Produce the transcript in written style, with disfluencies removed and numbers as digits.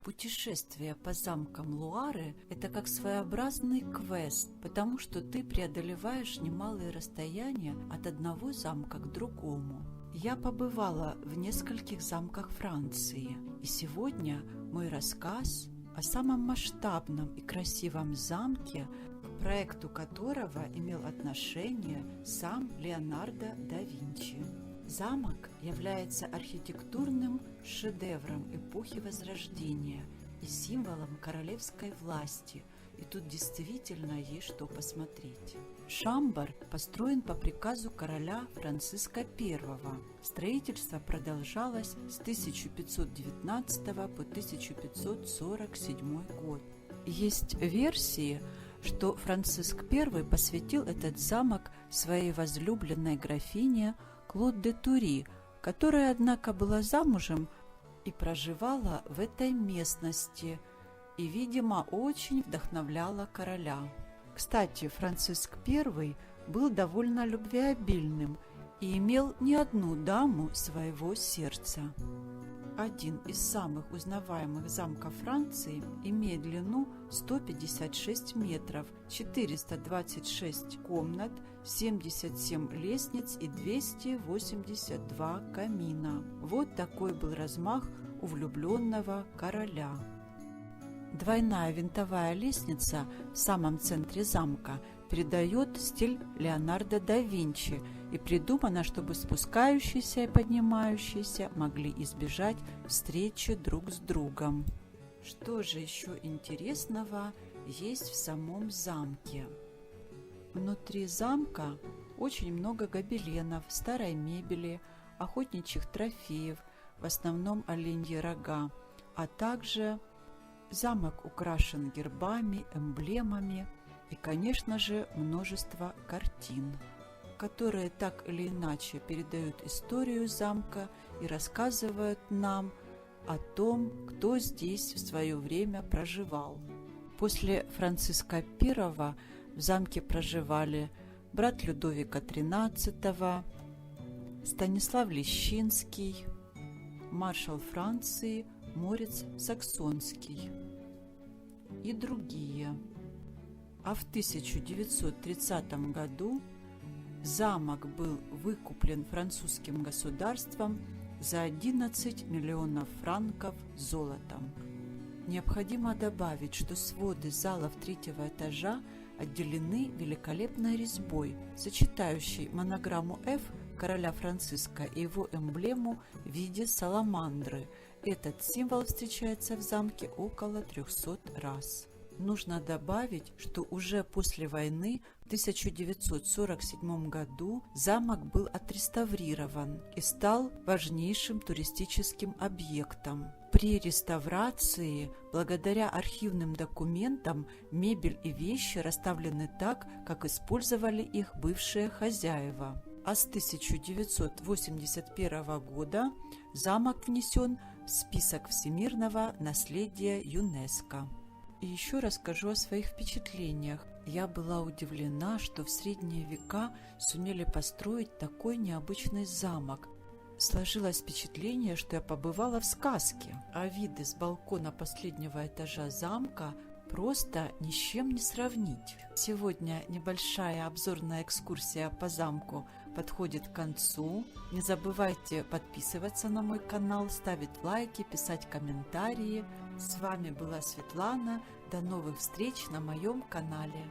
Путешествие по замкам Луары – это как своеобразный квест, потому что ты преодолеваешь немалые расстояния от одного замка к другому. Я побывала в нескольких замках Франции, и сегодня мой рассказ о самом масштабном и красивом замке, к проекту которого имел отношение сам Леонардо да Винчи. Замок является архитектурным шедевром эпохи Возрождения и символом королевской власти, и тут действительно есть что посмотреть. Шамбар построен по приказу короля Франциска I. Строительство продолжалось с 1519 по 1547 год. Есть версии, что Франциск I посвятил этот замок своей возлюбленной графине Клод де Тури, которая, однако, была замужем и проживала в этой местности и, видимо, очень вдохновляла короля. Кстати, Франциск I был довольно любвеобильным и имел не одну даму своего сердца. Один из самых узнаваемых замков Франции имеет длину 156 метров, 426 комнат, 77 лестниц и 282 камина. Вот такой был размах у влюбленного короля. Двойная винтовая лестница в самом центре замка передает стиль Леонардо да Винчи и придумана, чтобы спускающиеся и поднимающиеся могли избежать встречи друг с другом. Что же еще интересного есть в самом замке? Внутри замка очень много гобеленов, старой мебели, охотничьих трофеев, в основном оленьи рога, а также замок украшен гербами, эмблемами и, конечно же, множество картин, которые так или иначе передают историю замка и рассказывают нам о том, кто здесь в свое время проживал. После Франциска I в замке проживали брат Людовика XIII, Станислав Лещинский, маршал Франции Морец Саксонский и другие. А в 1930 году замок был выкуплен французским государством за 11 миллионов франков золотом. Необходимо добавить, что своды залов третьего этажа отделены великолепной резьбой, сочетающей монограмму F короля Франциска и его эмблему в виде саламандры. Этот символ встречается в замке около 300 раз. Нужно добавить, что уже после войны в 1947 году замок был отреставрирован и стал важнейшим туристическим объектом. При реставрации, благодаря архивным документам, мебель и вещи расставлены так, как использовали их бывшие хозяева. А с 1981 года замок внесен в список всемирного наследия ЮНЕСКО. И еще расскажу о своих впечатлениях. Я была удивлена, что в средние века сумели построить такой необычный замок. Сложилось впечатление, что я побывала в сказке, а виды с балкона последнего этажа замка просто ни с чем не сравнить. Сегодня небольшая обзорная экскурсия по замку подходит к концу. Не забывайте подписываться на мой канал, ставить лайки, писать комментарии. С вами была Светлана. До новых встреч на моем канале.